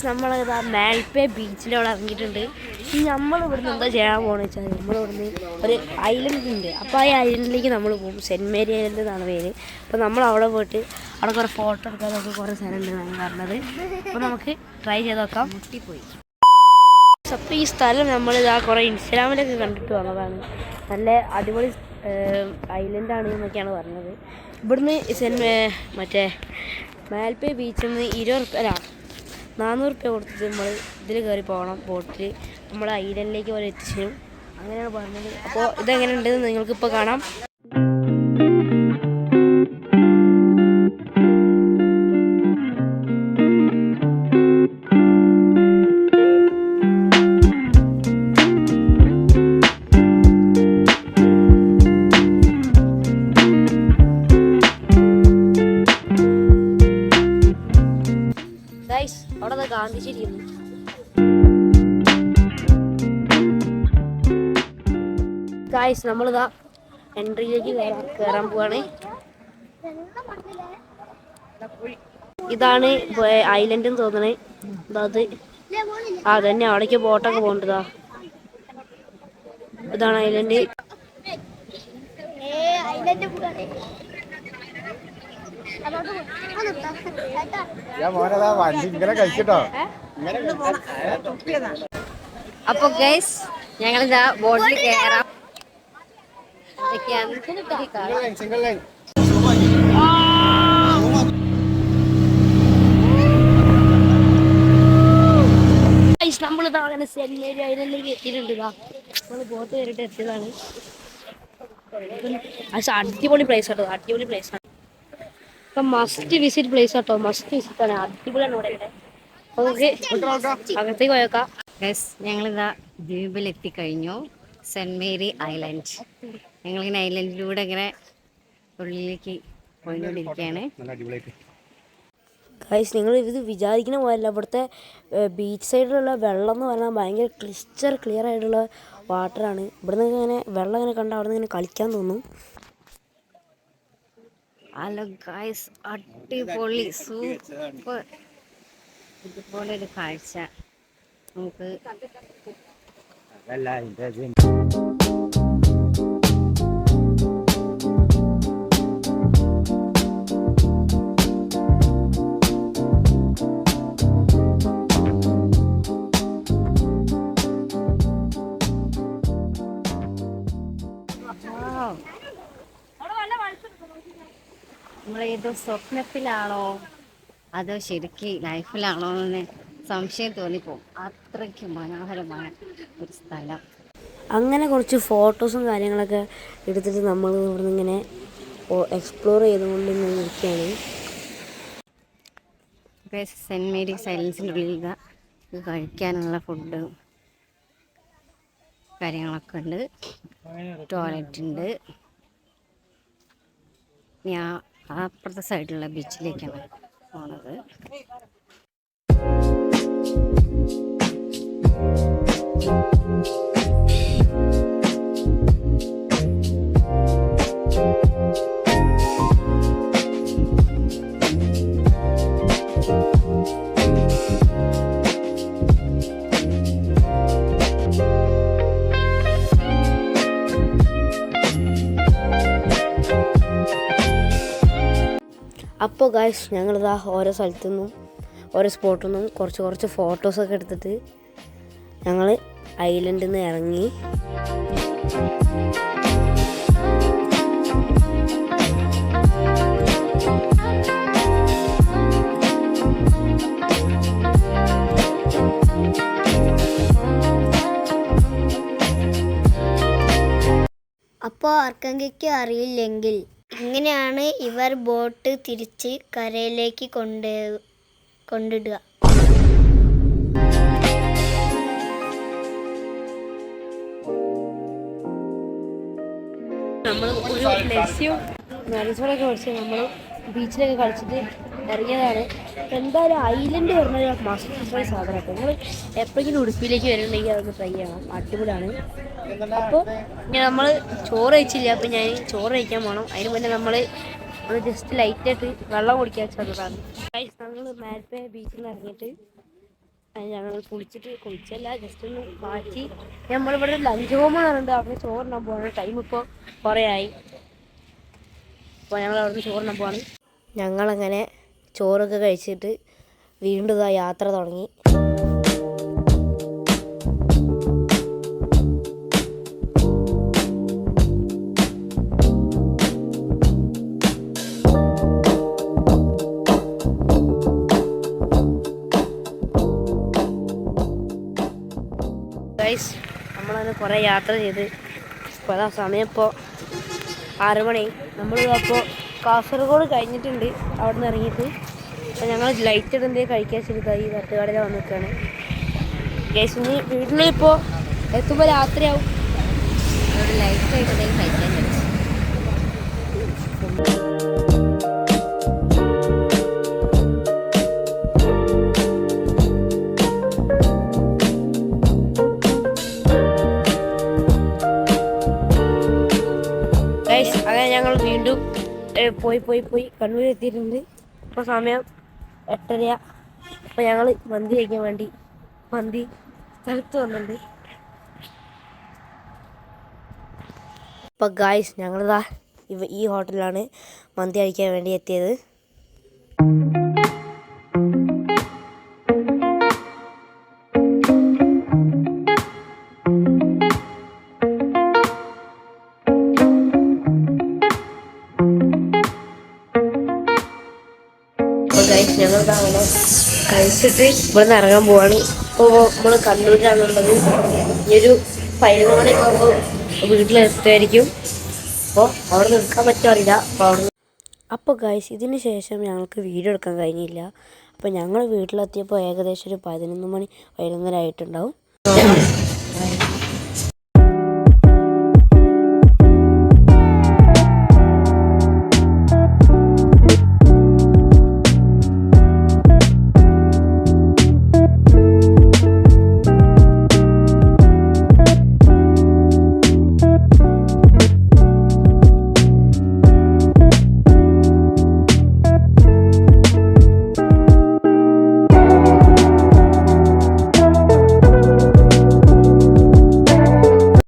നമ്മളിതാ മാൽപ്പേ ബീച്ചിലവിടെ ഇറങ്ങിയിട്ടുണ്ട്. നമ്മൾ ഇവിടുന്ന് എന്താ ചെയ്യാൻ പോകുന്നത് വെച്ചാൽ നമ്മളിവിടുന്ന് ഒരു ഐലൻഡ് ഉണ്ട്. അപ്പോൾ ആ ഐലൻഡിലേക്ക് നമ്മൾ പോകും. സെൻറ്റ് മേരി ഐലൻഡ് എന്നാണ് പേര്. അപ്പോൾ നമ്മൾ അവിടെ പോയിട്ട് അവിടെ കുറേ ഫോട്ടോ എടുക്കാൻ നമുക്ക് കുറേ സ്ഥലമുണ്ട് എന്നാണ് പറഞ്ഞത്. അപ്പോൾ നമുക്ക് ട്രൈ ചെയ്ത് നോക്കാം. മുട്ടിപ്പോയി. അപ്പോൾ ഈ സ്ഥലം നമ്മളിതാ കുറേ ഇൻസ്റ്റാഗ്രാമിലൊക്കെ കണ്ടിട്ട് വന്നതാണ്. നല്ല അടിപൊളി ഐലൻഡാണ് എന്നൊക്കെയാണ് പറഞ്ഞത്. ഇവിടുന്ന് മറ്റേ മാൽപ്പേ ബീച്ചിൽ നിന്ന് 400 രൂപ കൊടുത്തിട്ട് നമ്മൾ ഇതിൽ കയറി പോകണം. ബോട്ടിൽ നമ്മൾ ഐലൻഡിലേക്ക് പോലെ എത്തിച്ചു. അങ്ങനെയാണ് പറഞ്ഞത്. അപ്പോൾ ഇതെങ്ങനെ ഉണ്ടെന്ന് നിങ്ങൾക്കിപ്പോൾ കാണാം. അവിടെ ഗാന്ധിശ്ശേരി ഗായ്സ് നമ്മളിതാ എൻട്രിയിലേക്ക് കയറാൻ പോവാണ്. ഇതാണ് ഐലൻഡ് എന്ന് തോന്നണേ. അത് അതന്നെ അവിടേക്ക് ബോട്ടൊക്കെ പോകണ്ടതാ. ഇതാണ് ഐലൻഡ്. അപ്പൊ ഗൈസ് ഞങ്ങളിതാ ബോട്ടിൽ കയറാം. നമ്മളിതാ അങ്ങനെ സെൻറ്റ് മേരി ഐലൻഡിലേക്ക് എത്തിയിട്ടുണ്ട്. നമ്മൾ ബോട്ട് കയറിയിട്ട് എത്തിയതാണ്. അടിപൊളി പ്ലേസ് കേട്ടോ, അടിപൊളി പ്ലേസ് ആണ്. ഇപ്പം മസ്റ്റ് വിസിറ്റ് പ്ലേസ് കേട്ടോ, മസ്റ്റ് വിസിറ്റ് ആണ്. അടിപൊളിയാണ് ഇവിടെ. ഓക്കെ അകത്തേക്ക് പോയേക്കാം. ഞങ്ങളിതാ ദ്വീപിലെത്തിക്കഴിഞ്ഞു. Cent Mary island. ഞങ്ങളിങ്ങനെ ഐലൻഡിലൂടെ ഇങ്ങനെ ഉള്ളിലേക്ക് പോയിക്കൊണ്ടിരിക്കുകയാണ്. ഗൈസ് നിങ്ങൾ ഇത് വിചാരിക്കുന്ന പോലെയല്ല. ഇവിടുത്തെ ബീച്ച് സൈഡിലുള്ള വെള്ളം എന്ന് പറഞ്ഞാൽ ഭയങ്കര ക്ലിയർ ആയിട്ടുള്ള വാട്ടറാണ്. ഇവിടുന്ന് ഇങ്ങനെ വെള്ളം ഇങ്ങനെ കണ്ടാൽ അവിടെ നിന്ന് ഇങ്ങനെ കളിക്കാൻ തോന്നും. ഹലോ ഗൈസ്, അടിപൊളി സൂപ്പർ. ഇതുപോലെ ഒരു കാഴ്ച നമുക്ക് നമ്മളേതോ സ്വപ്നത്തിലാണോ അതോ ശരിക്കും ലൈഫിലാണോ എന്ന് സംശയം തോന്നിപ്പോവും. അത്രയ്ക്ക് മനോഹരമായ ഒരു സ്ഥലം. അങ്ങനെ കുറച്ച് ഫോട്ടോസും കാര്യങ്ങളൊക്കെ എടുത്തിട്ട് നമ്മൾ ഇവിടുന്ന് ഇങ്ങനെ എക്സ്പ്ലോർ ചെയ്തുകൊണ്ട് നിൽക്കുകയാണ്. സെൻറ്റ് മേരി സൈലൻസിൻ്റെ ഉള്ളിൽ കഴിക്കാനുള്ള ഫുഡ് കാര്യങ്ങളൊക്കെ ഉണ്ട്. ടോയ്ലറ്റ് ഉണ്ട്. ഞാൻ അപ്പുറത്തെ സൈഡിലുള്ള ബീച്ചിലേക്കാണ് പോണത്. അപ്പോൾ ഗൈസ് ഞങ്ങളിതാ ഓരോ സ്ഥലത്തു നിന്നും ഓരോ സ്പോട്ടിൽ നിന്നും കുറച്ച് ഫോട്ടോസൊക്കെ എടുത്തിട്ട് ഞങ്ങൾ ഐലൻഡിൽ നിന്ന് ഇറങ്ങി. അപ്പോൾ ആർക്കെങ്കിലും അറിയില്ലെങ്കിൽ ഇങ്ങനെയാണ് ഇവർ ബോട്ട് തിരിച്ച് കരയിലേക്ക് കൊണ്ടിടുക. നമ്മൾ ഒരു ലസ്യം നരസോടൊക്കെ മേടിച്ച് നമ്മൾ ബീച്ചിലൊക്കെ കളിച്ചിട്ട് ഇറങ്ങിയതാണ്. എന്തായാലും ഐലൻഡ് പറഞ്ഞൊരു മസ്റ്റ് ട്രൈ സാധനമൊക്കെ നിങ്ങൾ എപ്പോഴെങ്കിലും ഉടുപ്പിയിലേക്ക് വരുന്നുണ്ടെങ്കിൽ അതൊന്ന് ട്രൈ ചെയ്യണം. അടിപൊളിയാണ്. അപ്പോൾ നമ്മൾ ചോറ് കഴിച്ചില്ല. അപ്പോൾ ഞാൻ ചോറ് കഴിക്കാൻ പോകണം. അതിന് മുന്നേ നമ്മൾ ജസ്റ്റ് ലൈറ്റായിട്ട് വെള്ളം കുടിക്കാൻ ചെറുതാണ്. നമ്മൾ മാൽപ്പേ ബീച്ചിൽ നിന്ന് ഇറങ്ങിയിട്ട് ഞങ്ങൾ കുളിച്ചല്ല ജസ്റ്റ് ഒന്ന് മാറ്റി നമ്മളിവിടെ ലഞ്ച് ഹോം പറഞ്ഞിട്ടുണ്ട്. അവിടെ ചോറിനാൻ പോകണം. ടൈം ഇപ്പോൾ കുറേ ആയി. അപ്പോൾ ഞങ്ങൾ അവിടെ നിന്ന് ചോറിനാൻ പോവാണ്. ഞങ്ങളങ്ങനെ ചോറൊക്കെ കഴിച്ചിട്ട് വീണ്ടും ആ യാത്ര തുടങ്ങി. ഗൈസ് നമ്മളങ്ങനെ കുറേ യാത്ര ചെയ്ത് ഇപ്പോൾ അതാ സമയം ഇപ്പോൾ 6 മണി. നമ്മൾ അപ്പോൾ കാസർഗോഡ് കഴിഞ്ഞിട്ടുണ്ട്. അവിടെ നിന്ന് ഇറങ്ങിയിട്ട് അപ്പോൾ ഞങ്ങൾ ലൈറ്റ് ഇടുന്നേ കഴിക്കാൻ ശരിക്കായി തട്ടുകടയിൽ വന്ന് നിൽക്കുകയാണ്. ഗൈസ് ഇനി വീട്ടിലിപ്പോൾ എത്തുമ്പോൾ രാത്രിയാവും. ലൈറ്റ് ആയിട്ട് കഴിക്കാൻ പറ്റും. അങ്ങനെ ഞങ്ങൾ വീണ്ടും പോയി കണ്ണൂർ എത്തിയിട്ടുണ്ട്. ഇപ്പോൾ സമയം 8:30. അപ്പോൾ ഞങ്ങൾ മന്തി കഴിക്കാൻ വേണ്ടി മന്തി സ്ഥലത്ത് വന്നിട്ടുണ്ട്. അപ്പോൾ ഗായ്സ് ഞങ്ങളിതാ ഈ ഹോട്ടലിലാണ് മന്തി കഴിക്കാൻ വേണ്ടി എത്തിയത്. ഞങ്ങൾ അങ്ങനെ കഴിച്ചിട്ട് ഇവിടെ നിന്ന് ഇറങ്ങാൻ പോവാണ്. ഇപ്പോൾ നമ്മൾ കണ്ണൂരിലാണുള്ളത്. ഇനിയൊരു 11 മണിയൊക്കെ ആകുമ്പോൾ വീട്ടിലെത്തുമായിരിക്കും. അപ്പോൾ അവിടെ നിൽക്കാൻ പറ്റാറില്ല. അപ്പോൾ ഗൈസ് ഇതിന് ശേഷം ഞങ്ങൾക്ക് വീഡിയോ എടുക്കാൻ കഴിഞ്ഞില്ല. അപ്പോൾ ഞങ്ങൾ വീട്ടിലെത്തിയപ്പോൾ ഏകദേശം ഒരു 11 മണി 11:30 ആയിട്ടുണ്ടാവും.